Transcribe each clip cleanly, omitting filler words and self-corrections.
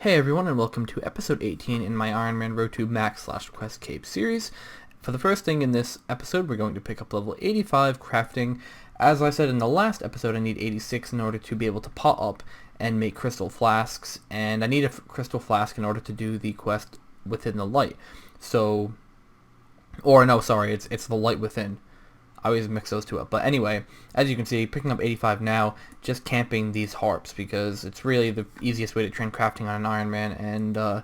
Hey everyone, and welcome to episode 18 in my Ironman Road to Max/Quest Cape series. For the first thing in this episode, we're going to pick up level 85 crafting. As I said in the last episode, I need 86 in order to be able to pot up and make crystal flasks, and I need a crystal flask in order to do the quest within the light. So, or no, sorry, it's the light within. I always mix those two up. But anyway, as you can see, picking up 85 now, just camping these harps because it's really the easiest way to train crafting on an Ironman, and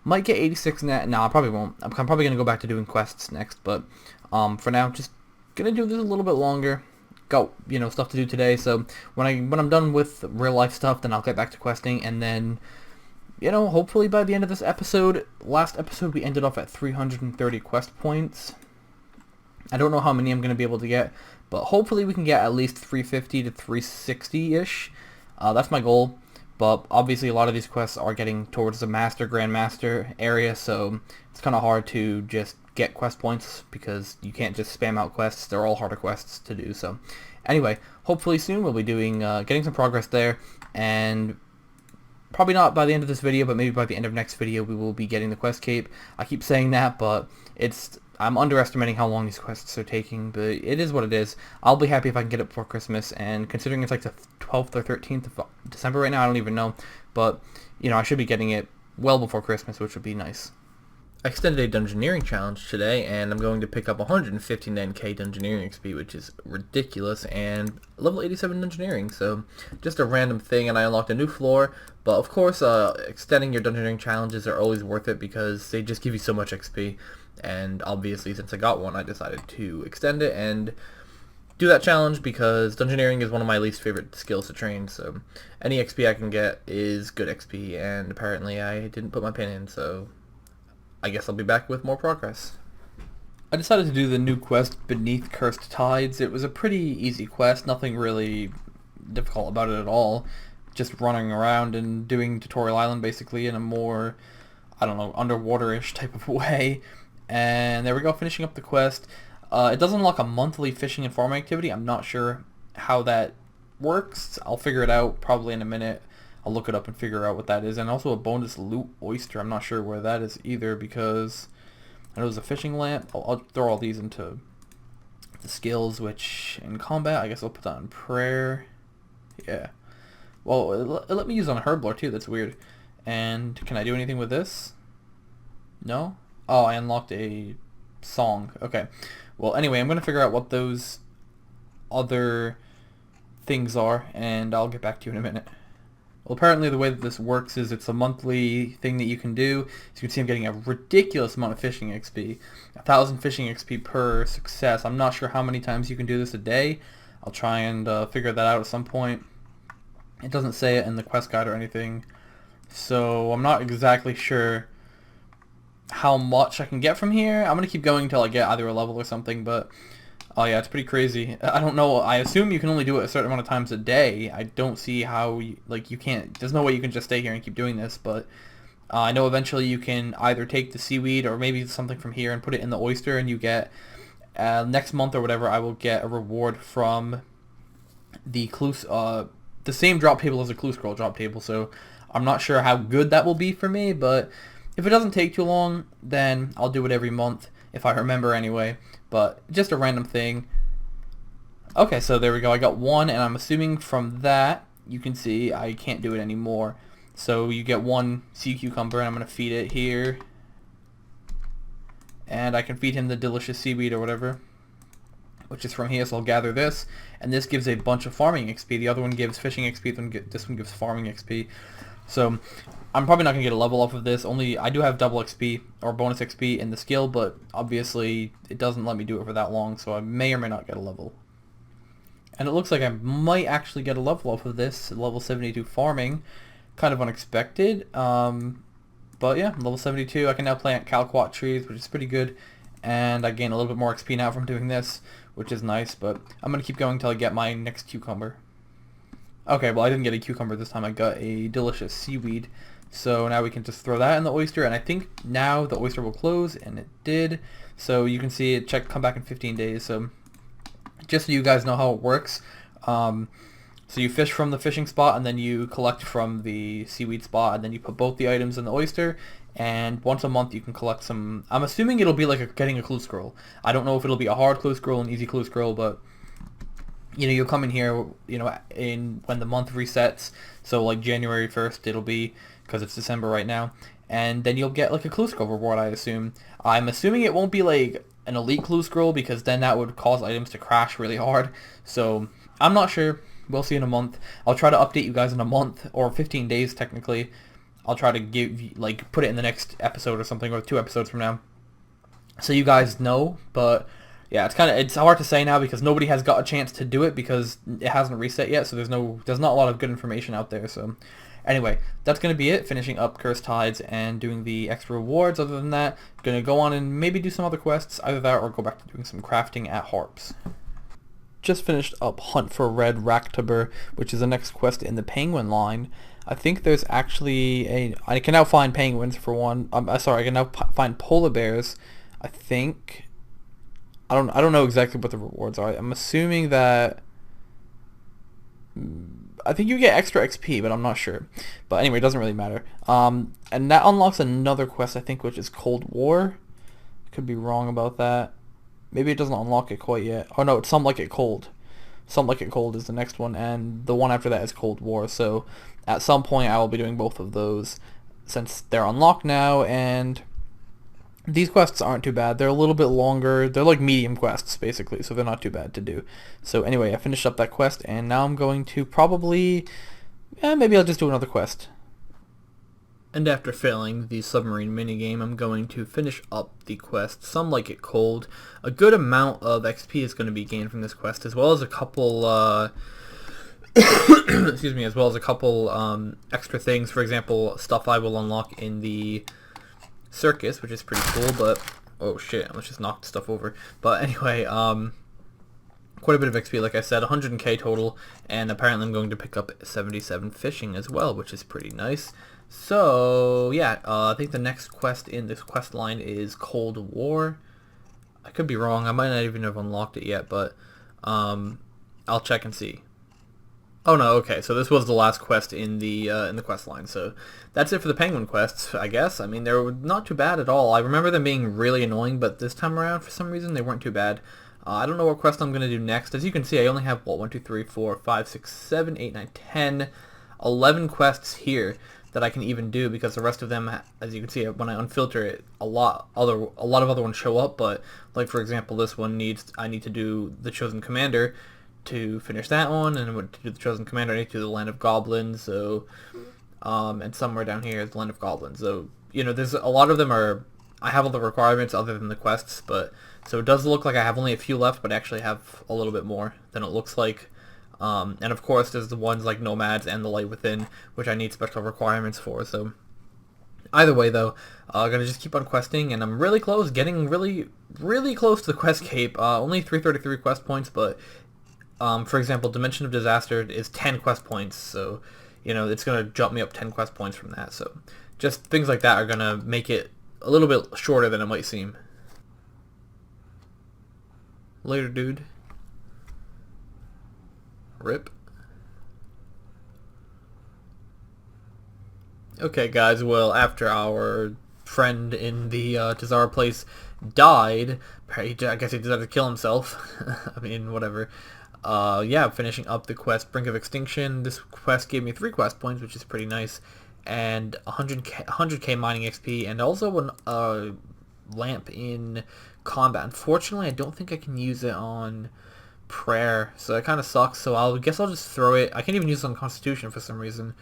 might get 86 in that. No, I probably won't. I'm probably going to go back to doing quests next, but for now, just going to do this a little bit longer. Got, stuff to do today, so when I'm done with real life stuff, then I'll get back to questing, and then, hopefully by the end of this episode, last episode we ended off at 330 quest points. I don't know how many I'm going to be able to get, but hopefully we can get at least 350 to 360-ish. That's my goal, but obviously a lot of these quests are getting towards the Grandmaster area, so it's kind of hard to just get quest points because you can't just spam out quests. They're all harder quests to do, so anyway, hopefully soon we'll be doing getting some progress there, and probably not by the end of this video, but maybe by the end of next video we will be getting the quest cape. I keep saying that, but I'm underestimating how long these quests are taking, but it is what it is. I'll be happy if I can get it before Christmas, and considering it's like the 12th or 13th of December right now, I don't even know, but, I should be getting it well before Christmas, which would be nice. I extended a Dungeoneering challenge today, and I'm going to pick up 159k Dungeoneering XP, which is ridiculous, and level 87 Dungeoneering, so just a random thing, and I unlocked a new floor, but of course, extending your Dungeoneering challenges are always worth it because they just give you so much XP. And obviously, since I got one, I decided to extend it and do that challenge because Dungeoneering is one of my least favorite skills to train, so any XP I can get is good XP, and apparently I didn't put my pin in, so I guess I'll be back with more progress. I decided to do the new quest, Beneath Cursed Tides. It was a pretty easy quest, nothing really difficult about it at all, just running around and doing Tutorial Island basically in a more, underwater-ish type of way. And there we go, finishing up the quest. It does unlock a monthly fishing and farming activity. I'm not sure how that works. I'll figure it out probably in a minute. I'll look it up and figure out what that is. And also a bonus loot oyster. I'm not sure where that is either because I know there's a fishing lamp. I'll throw all these into the skills, which in combat, I guess I'll put that on prayer. Yeah. Well, let me use on Herblore too. That's weird. And can I do anything with this? No? Oh, I unlocked a song. Okay. Well, anyway, I'm going to figure out what those other things are, and I'll get back to you in a minute. Well, apparently the way that this works is it's a monthly thing that you can do. As you can see, I'm getting a ridiculous amount of fishing XP. 1,000 fishing XP per success. I'm not sure how many times you can do this a day. I'll try and figure that out at some point. It doesn't say it in the quest guide or anything, so I'm not exactly sure how much I can get from here. I'm going to keep going until I get either a level or something, but oh yeah, it's pretty crazy. I don't know. I assume you can only do it a certain amount of times a day. I don't see how, you can't, there's no way you can just stay here and keep doing this, but I know eventually you can either take the seaweed or maybe something from here and put it in the oyster, and you get, next month or whatever, I will get a reward from the same drop table as a clue scroll drop table, so I'm not sure how good that will be for me, but if it doesn't take too long, then I'll do it every month, if I remember anyway, but just a random thing. Okay, so there we go, I got one, and I'm assuming from that, you can see I can't do it anymore. So you get one sea cucumber, and I'm going to feed it here, and I can feed him the delicious seaweed or whatever, which is from here, so I'll gather this, and this gives a bunch of farming XP. The other one gives fishing XP, this one gives farming XP. So I'm probably not going to get a level off of this. Only I do have double XP or bonus XP in the skill, but obviously it doesn't let me do it for that long, so I may or may not get a level. And it looks like I might actually get a level off of this, level 72 farming. Kind of unexpected. But yeah, level 72. I can now plant calquat trees, which is pretty good. And I gain a little bit more XP now from doing this, which is nice, but I'm going to keep going until I get my next cucumber. Okay, well I didn't get a cucumber this time, I got a delicious seaweed. So now we can just throw that in the oyster, and I think now the oyster will close, and it did. So you can see it come back in 15 days. So just so you guys know how it works, So you fish from the fishing spot, and then you collect from the seaweed spot, and then you put both the items in the oyster, and once a month you can collect some... I'm assuming it'll be like getting a clue scroll. I don't know if it'll be a hard clue scroll, an easy clue scroll, but you'll come in here, when the month resets, so like January 1st it'll be, because it's December right now, and then you'll get like a clue scroll reward, I assume. I'm assuming it won't be like an elite clue scroll, because then that would cause items to crash really hard, so I'm not sure. We'll see in a month. I'll try to update you guys in a month, or 15 days technically. I'll try to put it in the next episode or something, or 2 episodes from now, so you guys know. But yeah, it's hard to say now because nobody has got a chance to do it because it hasn't reset yet. So there's not a lot of good information out there. So anyway, that's gonna be it. Finishing up Cursed Tides and doing the extra rewards. Other than that, gonna go on and maybe do some other quests, either that or go back to doing some crafting at Harps. Just finished up Hunt for Red Raktaber, which is the next quest in the penguin line. I think there's actually I can now find penguins for one. Sorry, I can now find polar bears. I think I don't know exactly what the rewards are. I'm assuming that I think you get extra XP, but I'm not sure. But anyway, it doesn't really matter. And that unlocks another quest, I think, which is Cold War. Could be wrong about that. Maybe it doesn't unlock it quite yet. Oh no, it's Some Like It Cold. Some Like It Cold is the next one, and the one after that is Cold War. So at some point I will be doing both of those since they're unlocked now, and these quests aren't too bad. They're a little bit longer. They're like medium quests basically, so they're not too bad to do. So anyway, I finished up that quest, and now I'm going to probably maybe I'll just do another quest. And after failing the submarine minigame, I'm going to finish up the quest, Some Like It Cold. A good amount of XP is going to be gained from this quest, as well as a couple, excuse me, as well as a couple extra things. For example, stuff I will unlock in the circus, which is pretty cool, but, oh shit, I almost just knocked stuff over. But anyway, quite a bit of XP, like I said, 100k total, and apparently I'm going to pick up 77 fishing as well, which is pretty nice. So yeah, I think the next quest in this quest line is Cold War. I could be wrong. I might not even have unlocked it yet, but I'll check and see. Oh no, okay. So this was the last quest in the quest line. So that's it for the penguin quests, I guess. I mean, they were not too bad at all. I remember them being really annoying, but this time around, for some reason, they weren't too bad. I don't know what quest I'm gonna do next. As you can see, I only have 1, 2, 3, 4, 5, 6, 7, 8, 9, 10, 11 quests here that I can even do, because the rest of them, as you can see, when I unfilter it, a lot of other ones show up. But like for example, this one I need to do the Chosen Commander to finish that one, and to do the Chosen Commander I need to do the Land of Goblins. So and somewhere down here is the Land of Goblins. So there's a lot of them I have all the requirements other than the quests, but so it does look like I have only a few left, but I actually have a little bit more than it looks like. And of course there's the ones like Nomads and the Light Within, which I need special requirements for. So either way though, I'm going to just keep on questing, and I'm really close, getting really close to the quest cape. Only 333 quest points, but for example, Dimension of Disaster is 10 quest points, so it's going to jump me up 10 quest points from that. So just things like that are going to make it a little bit shorter than it might seem. Later, dude. Rip. Okay, guys, well, after our friend in the Tazara place died, I guess he decided to kill himself. I mean, whatever. Yeah, finishing up the quest, Brink of Extinction. This quest gave me 3 quest points, which is pretty nice, and 100k mining XP, and also a lamp in combat. Unfortunately, I don't think I can use it on prayer, so it kind of sucks. So I guess I'll just throw it. I can't even use it on Constitution for some reason.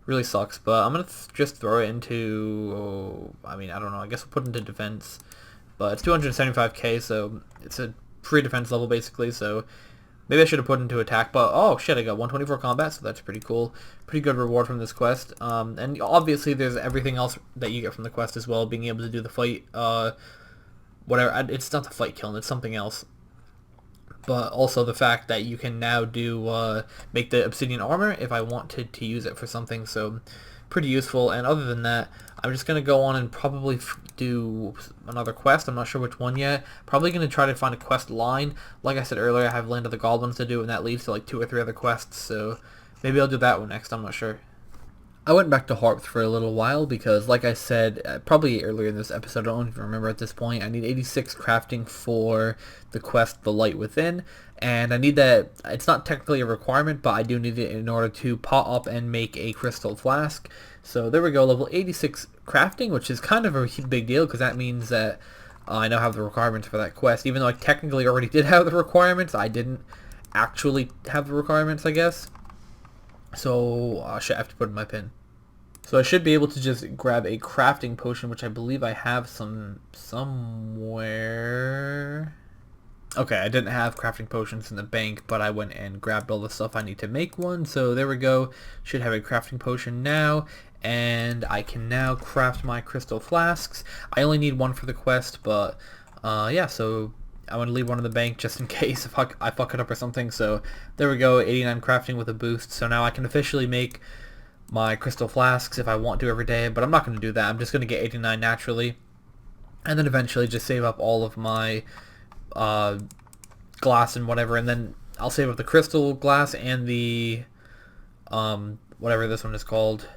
Really sucks, but I'm gonna just throw it into, I mean, I don't know, I guess we'll put it into defense, but it's 275k, so it's a free defense level basically, so maybe I should have put it into attack. But oh shit, I got 124 combat, so that's pretty cool. Pretty good reward from this quest. And obviously there's everything else that you get from the quest as well, being able to do the fight, whatever, it's not the fight killing, it's something else. But also the fact that you can now do make the obsidian armor if I wanted to use it for something. So pretty useful. And other than that, I'm just going to go on and probably do another quest. I'm not sure which one yet. Probably going to try to find a quest line. Like I said earlier, I have Land of the Goblins to do, and that leads to like 2 or 3 other quests, so maybe I'll do that one next, I'm not sure. I went back to Harp for a little while because, like I said, probably earlier in this episode, I don't even remember at this point, I need 86 crafting for the quest The Light Within, and I need that. It's not technically a requirement, but I do need it in order to pot up and make a crystal flask. So there we go, level 86 crafting, which is kind of a big deal because that means that I now have the requirements for that quest. Even though I technically already did have the requirements, I didn't actually have the requirements, I guess. So I have to put in my pin. So I should be able to just grab a crafting potion, which I believe I have somewhere. Okay, I didn't have crafting potions in the bank, but I went and grabbed all the stuff I need to make one. So there we go. Should have a crafting potion now, and I can now craft my crystal flasks. I only need one for the quest, but yeah, so I want to leave one in the bank just in case if I fuck it up or something. So there we go, 89 crafting with a boost. So now I can officially make my crystal flasks if I want to every day, but I'm not going to do that. I'm just going to get 89 naturally, and then eventually just save up all of my glass and whatever, and then I'll save up the crystal glass and the whatever this one is called.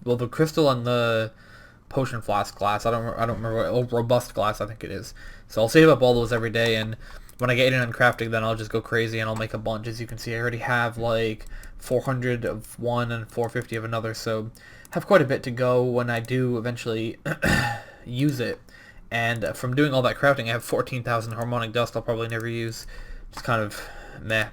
Well, the crystal and the potion flask glass. I don't remember what, oh, robust glass I think it is. So I'll save up all those every day, and when I get 89 crafting, then I'll just go crazy and I'll make a bunch. As you can see, I already have like 400 of one and 450 of another, so have quite a bit to go when I do eventually use it. And from doing all that crafting, I have 14,000 harmonic dust I'll probably never use. Just kind of meh.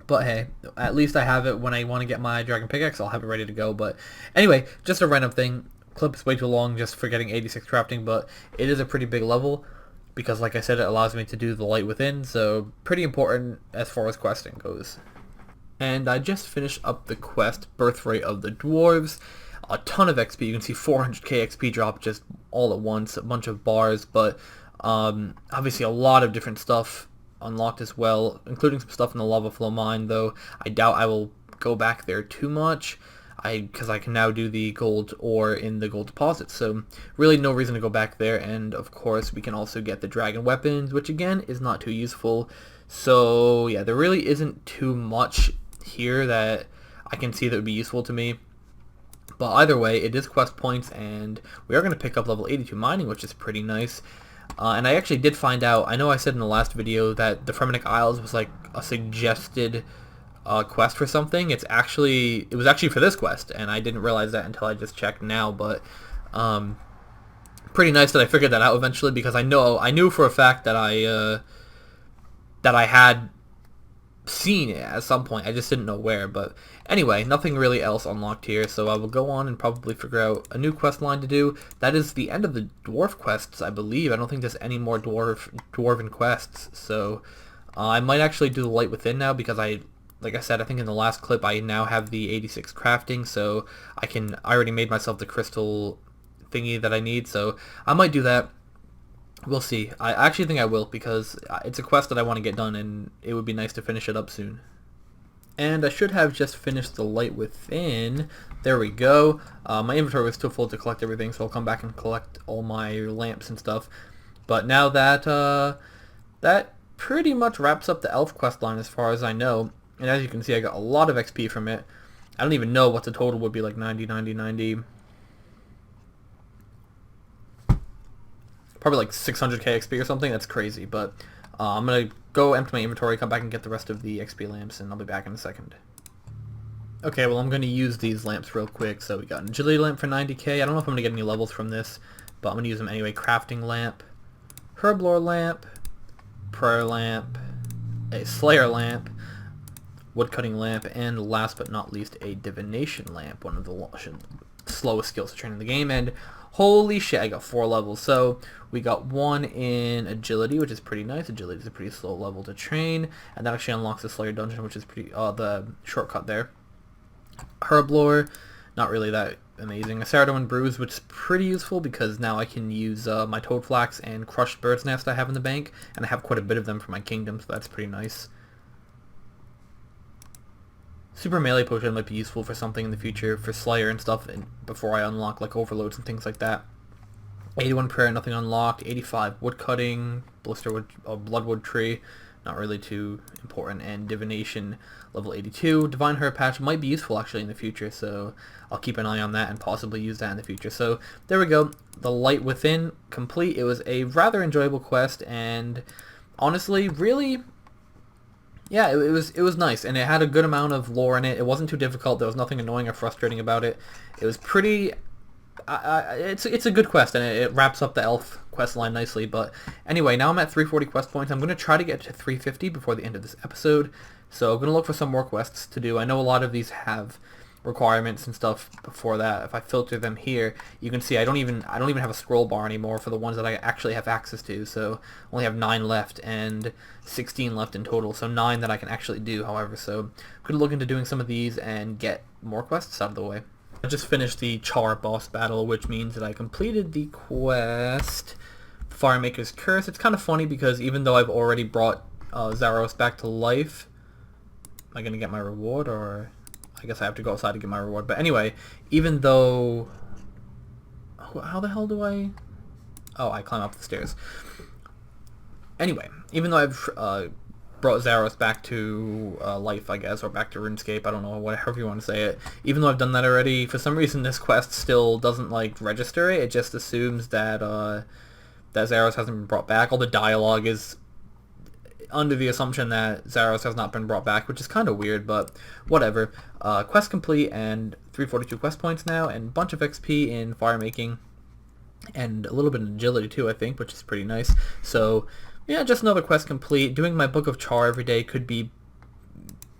But hey, at least I have it when I want to get my dragon pickaxe. I'll have it ready to go. But anyway, just a random thing. Clip is way too long just for getting 86 crafting, but it is a pretty big level because, like I said, it allows me to do the Light Within, so pretty important as far as questing goes. And I just finished up the quest, Birthright of the Dwarves. A ton of XP. You can see 400k XP drop just all at once, a bunch of bars, but obviously a lot of different stuff unlocked as well, including some stuff in the lava flow mine, though I doubt I will go back there too much because I can now do the gold ore in the gold deposits, so really no reason to go back there. And of course we can also get the dragon weapons, which again is not too useful. So yeah, there really isn't too much here that I can see that would be useful to me. But either way, it is quest points, and we are going to pick up level 82 mining, which is pretty nice. And I actually did find out, I know I said in the last video that the Fremennik Isles was like a suggested quest for something. It was actually for this quest, and I didn't realize that until I just checked now. But pretty nice that I figured that out eventually, because I knew for a fact that I had seen it at some point. I just didn't know where. But anyway, nothing really else unlocked here, so I will go on and probably figure out a new quest line to do. That is the end of the dwarf quests, I believe. I don't think there's any more dwarven quests, so I might actually do the Light Within now, because like I said, I think in the last clip I now have the 86 crafting, so I already made myself the crystal thingy that I need, so I might do that. We'll see. I actually think I will, because it's a quest that I want to get done, and it would be nice to finish it up soon. And I should have just finished the Light Within. There we go. My inventory was too full to collect everything, so I'll come back and collect all my lamps and stuff. But now that that pretty much wraps up the elf quest line as far as I know. And as you can see, I got a lot of XP from it. I don't even know what the total would be, like 90, 90, 90. Probably like 600k XP or something. That's crazy, but I'm going to go empty my inventory, come back and get the rest of the XP lamps, and I'll be back in a second. Okay, well, I'm going to use these lamps real quick. So we got an agility lamp for 90k. I don't know if I'm going to get any levels from this, but I'm going to use them anyway. Crafting lamp, herblore lamp, prayer lamp, a slayer lamp, woodcutting lamp, and last but not least, a divination lamp, one of the slowest skills to train in the game. And holy shit, I got 4 levels. So we got 1 in agility, which is pretty nice. Agility is a pretty slow level to train, and that actually unlocks the Slayer dungeon, which is pretty the shortcut there. Herblore, not really that amazing. A Ceradoan Bruise, which is pretty useful because now I can use my Toad Flax and Crushed Bird's Nest I have in the bank, and I have quite a bit of them for my kingdom, so that's pretty nice. Super Melee Potion might be useful for something in the future, for Slayer and stuff, and before I unlock like overloads and things like that. 81 Prayer, nothing unlocked. 85 Woodcutting, Blisterwood, Bloodwood Tree, not really too important. And Divination, level 82. Divine Herb Patch might be useful actually in the future, so I'll keep an eye on that and possibly use that in the future. So there we go. The Light Within, complete. It was a rather enjoyable quest, and honestly, really, yeah, it was nice, and it had a good amount of lore in it. It wasn't too difficult. There was nothing annoying or frustrating about it. It was pretty... it's a good quest, and it wraps up the elf quest line nicely. But anyway, now I'm at 340 quest points. I'm going to try to get to 350 before the end of this episode. So I'm going to look for some more quests to do. I know a lot of these have requirements and stuff before that. If I filter them here, you can see I don't even have a scroll bar anymore for the ones that I actually have access to. So I only have 9 left and 16 left in total. So 9 that I can actually do, however. So I'm going to look into doing some of these and get more quests out of the way. I just finished the Char boss battle, which means that I completed the quest Firemaker's Curse. It's kind of funny because even though I've already brought Zaros back to life, am I going to get my reward, or I guess I have to go outside to get my reward. But anyway, even though... How the hell do I... Oh, I climb up the stairs. Anyway, even though I've brought Zaros back to life, I guess, or back to RuneScape, I don't know, whatever you want to say it. Even though I've done that already, for some reason this quest still doesn't, like, register it. It just assumes that, that Zaros hasn't been brought back. All the dialogue is under the assumption that Zaros has not been brought back, which is kind of weird, but whatever. Quest complete, and 342 quest points now, and a bunch of XP in fire making, and a little bit of agility too, I think, which is pretty nice. So yeah, just another quest complete. Doing my Book of Char every day could be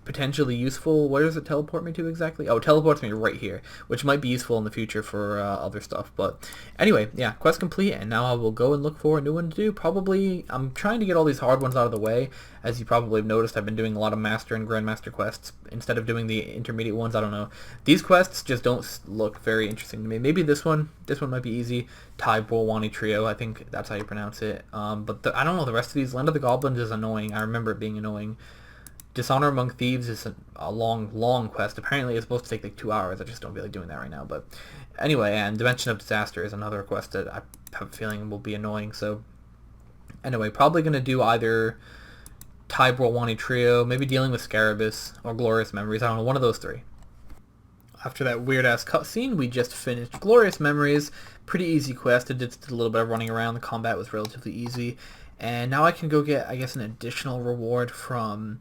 potentially useful. Where does it teleport me to exactly? Oh, it teleports me right here, which might be useful in the future for other stuff. But anyway, yeah, quest complete, and now I will go and look for a new one to do. Probably, I'm trying to get all these hard ones out of the way. As you probably have noticed, I've been doing a lot of Master and Grandmaster quests instead of doing the intermediate ones. I don't know. These quests just don't look very interesting to me. Maybe this one might be easy. Tai Bolwani Trio, I think that's how you pronounce it. But I don't know, the rest of these. Land of the Goblins is annoying. I remember it being annoying. Dishonor Among Thieves is a long quest. Apparently it's supposed to take like 2 hours. I just don't feel like doing that right now. But anyway, and Dimension of Disaster is another quest that I have a feeling will be annoying. So anyway, probably going to do either Tai Bolwani Trio, maybe Dealing with Scarabus, or Glorious Memories. I don't know, one of those three. After that weird-ass cutscene, we just finished Glorious Memories. Pretty easy quest. It did a little bit of running around. The combat was relatively easy. And now I can go get, I guess, an additional reward from...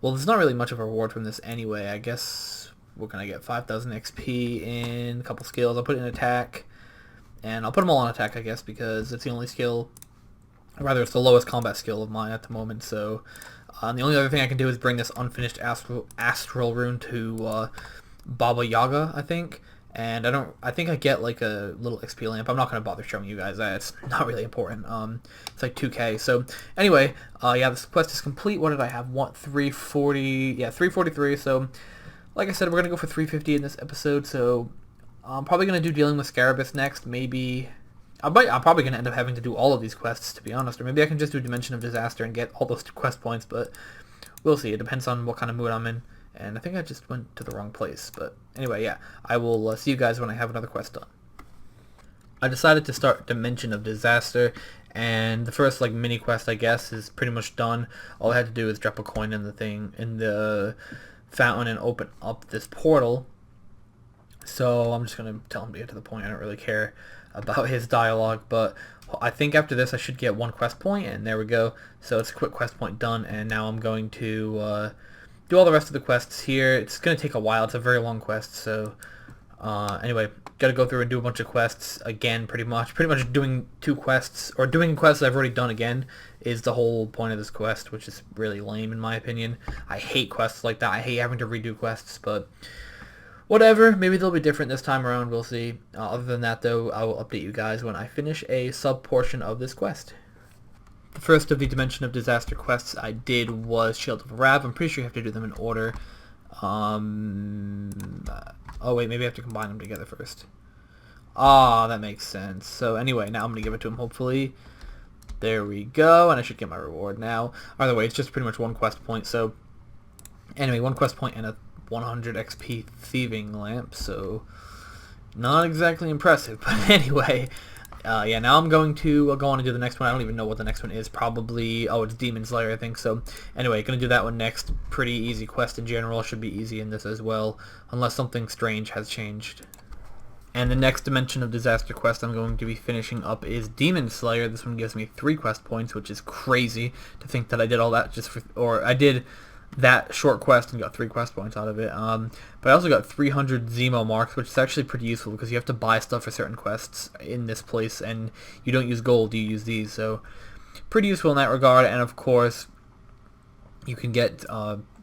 Well, there's not really much of a reward from this anyway. I guess we're going to get 5,000 XP in a couple skills. I'll put it in attack, and I'll put them all on attack, I guess, because it's the only skill, or rather it's the lowest combat skill of mine at the moment. So the only other thing I can do is bring this unfinished astral rune to Baba Yaga, I think. And I think I get like a little XP lamp. I'm not going to bother showing you guys that. It's not really important. It's like 2k. So anyway, yeah, this quest is complete. What did I have? 340, yeah, 343. So like I said, we're going to go for 350 in this episode. So I'm probably going to do Dealing with Scarabus next. Maybe, I'm probably going to end up having to do all of these quests, to be honest. Or maybe I can just do Dimension of Disaster and get all those quest points. But we'll see. It depends on what kind of mood I'm in. And I think I just went to the wrong place. But anyway, yeah, I will see you guys when I have another quest done. I decided to start Dimension of Disaster, and the first like mini quest, I guess, is pretty much done. All I had to do is drop a coin in the fountain and open up this portal. So I'm just going to tell him to get to the point. I don't really care about his dialogue, but I think after this I should get 1 quest point, and there we go. So it's a quick quest point done, and now I'm going to... do all the rest of the quests here. It's going to take a while. It's a very long quest, so anyway, got to go through and do a bunch of quests again, pretty much doing 2 quests, or doing quests I've already done again is the whole point of this quest, which is really lame in my opinion. I hate quests like that. I hate having to redo quests, but whatever. Maybe they'll be different this time around. We'll see. Other than that, though, I will update you guys when I finish a sub-portion of this quest. The first of the Dimension of Disaster quests I did was Shield of Rav. I'm pretty sure you have to do them in order. Oh wait, maybe I have to combine them together first. Ah, that makes sense. So anyway, now I'm going to give it to him, hopefully. There we go, and I should get my reward now. Either way, it's just pretty much 1 quest point. So anyway, 1 quest point and a 100 XP thieving lamp, so not exactly impressive. But anyway, yeah, now I'm going to go on and do the next one. I don't even know what the next one is. Probably, oh, it's Demon Slayer, I think. So anyway, gonna do that one next. Pretty easy quest in general. Should be easy in this as well, unless something strange has changed. And the next Dimension of Disaster quest I'm going to be finishing up is Demon Slayer. This one gives me 3 quest points, which is crazy to think that I did all that just for, or I did that short quest and got 3 quest points out of it. But I also got 300 Zemo marks, which is actually pretty useful because you have to buy stuff for certain quests in this place, and you don't use gold, you use these. So pretty useful in that regard. And of course, you can get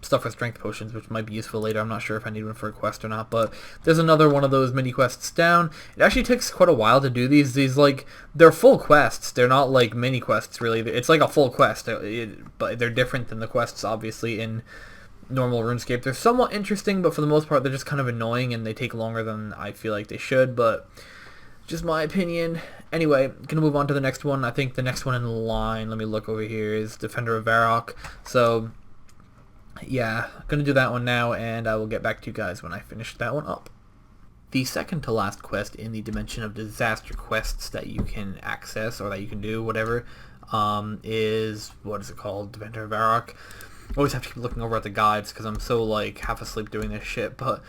stuff for strength potions, which might be useful later. I'm not sure if I need one for a quest or not, but there's another one of those mini quests down. It actually takes quite a while to do these. Like, they're full quests. They're not like mini quests, really. It's like a full quest, but they're different than the quests, obviously, in normal RuneScape. They're somewhat interesting, but for the most part, they're just kind of annoying, and they take longer than I feel like they should, but just my opinion. Anyway, gonna move on to the next one. I think the next one in line, let me look over here, is Defender of Varrock. So yeah, gonna do that one now, and I will get back to you guys when I finish that one up. The second to last quest in the Dimension of Disaster quests that you can access, or that you can do, whatever, is, what is it called? Defender of Varrock. I always have to keep looking over at the guides because I'm so like half asleep doing this shit, but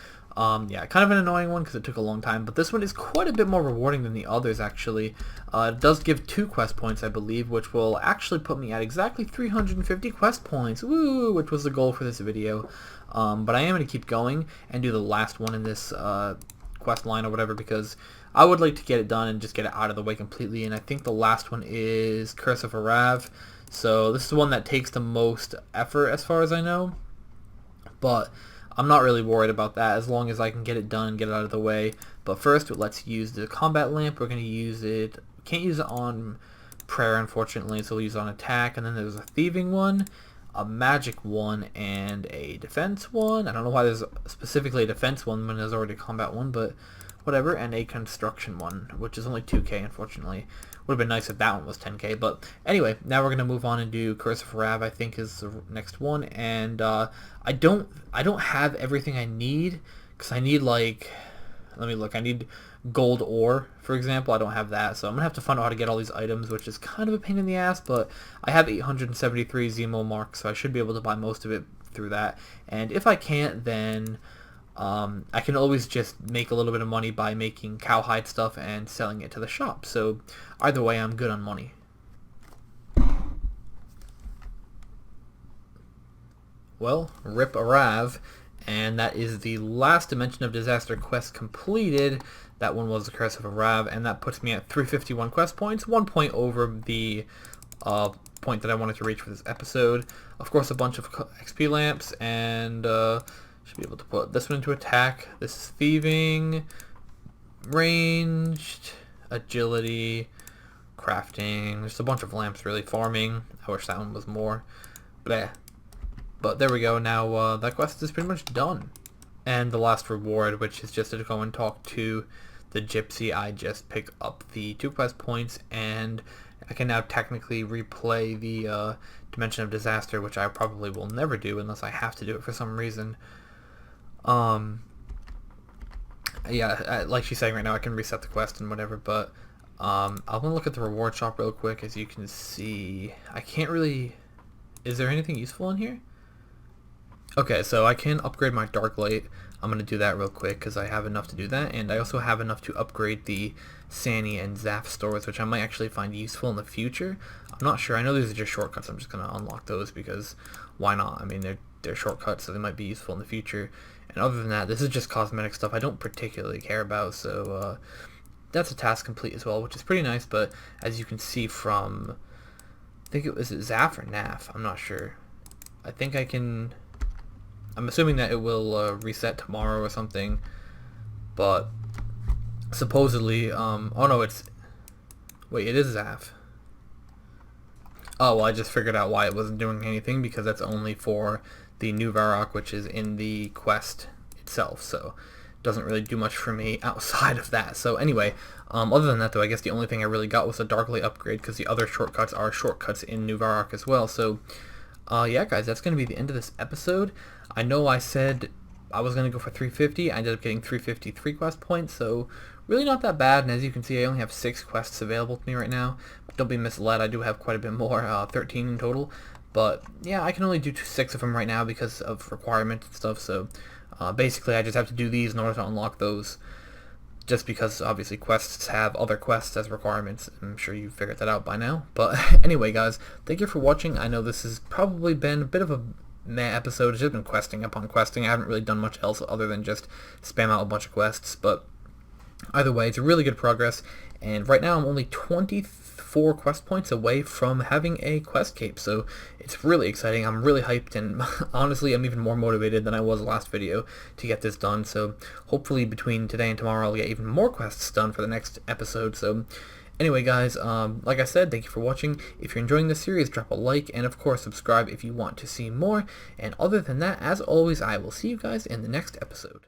yeah, kind of an annoying one because it took a long time, but this one is quite a bit more rewarding than the others, actually. It does give 2 quest points, I believe, which will actually put me at exactly 350 quest points, woo, which was the goal for this video. But I am going to keep going and do the last one in this quest line or whatever, because I would like to get it done and just get it out of the way completely, and I think the last one is Curse of Arav. So this is the one that takes the most effort as far as I know, but I'm not really worried about that as long as I can get it done and get it out of the way. But first, let's use the combat lamp. We're going to use it. Can't use it on prayer, unfortunately, so we'll use it on attack. And then there's a thieving one, a magic one, and a defense one. I don't know why there's specifically a defense one when there's already a combat one, but whatever. And a construction one, which is only 2k, unfortunately. Would have been nice if that one was 10k, but anyway, now we're gonna move on and do Curse of Rav, I think is the next one, and I don't have everything I need, because I need, like, let me look, I need gold ore, for example. I don't have that, so I'm gonna have to find out how to get all these items, which is kind of a pain in the ass, but I have 873 Zemo marks, so I should be able to buy most of it through that, and if I can't, then I can always just make a little bit of money by making cowhide stuff and selling it to the shop. So either way, I'm good on money. Well, rip Arav, and that is the last Dimension of Disaster quest completed. That one was the Curse of Arav, and that puts me at 351 quest points, 1 point over the point that I wanted to reach for this episode. Of course, a bunch of XP lamps, and should be able to put this one into attack. This is thieving, ranged, agility, crafting. There's a bunch of lamps, really. Farming. I wish that one was more. Bleh. But there we go. Now that quest is pretty much done. And the last reward, which is just to go and talk to the gypsy. I just pick up the 2 quest points, and I can now technically replay the Dimension of Disaster, which I probably will never do unless I have to do it for some reason. Yeah, like she's saying right now, I can reset the quest and whatever, but I'm gonna look at the reward shop real quick. As you can see, I can't really, is there anything useful in here? Okay, so I can upgrade my Dark Light. I'm gonna do that real quick because I have enough to do that, and I also have enough to upgrade the Sani and Zaf stores, which I might actually find useful in the future. I'm not sure. I know these are just shortcuts. I'm just gonna unlock those because why not? I mean, they're shortcuts, so they might be useful in the future. And other than that, this is just cosmetic stuff I don't particularly care about, so that's a task complete as well, which is pretty nice. But as you can see from, I think it was Zaf or Naf, I'm not sure. I think I can, I'm assuming that it will reset tomorrow or something, but supposedly, oh no, it's, wait, it is Zaf. Oh, well, I just figured out why it wasn't doing anything, because that's only for the new Varrock, which is in the quest itself, so it doesn't really do much for me outside of that. So anyway, other than that though, I guess the only thing I really got was a Darklight upgrade, because the other shortcuts are shortcuts in new Varrock as well. So yeah guys, that's going to be the end of this episode. I know I said I was going to go for 350. I ended up getting 353 quest points, so really not that bad. And as you can see, I only have 6 quests available to me right now. But don't be misled, I do have quite a bit more, 13 in total. But yeah, I can only do 6 of them right now because of requirements and stuff, so basically I just have to do these in order to unlock those. Just because obviously quests have other quests as requirements. I'm sure you figured that out by now. But anyway, guys, thank you for watching. I know this has probably been a bit of a meh episode. It's just been questing upon questing. I haven't really done much else other than just spam out a bunch of quests. But either way, it's a really good progress. And right now I'm only 24 quest points away from having a quest cape, so it's really exciting. I'm really hyped, and honestly I'm even more motivated than I was last video to get this done. So hopefully between today and tomorrow I'll get even more quests done for the next episode. So anyway, guys, like I said, thank you for watching. If you're enjoying this series, drop a like, and of course subscribe if you want to see more. And other than that, as always, I will see you guys in the next episode.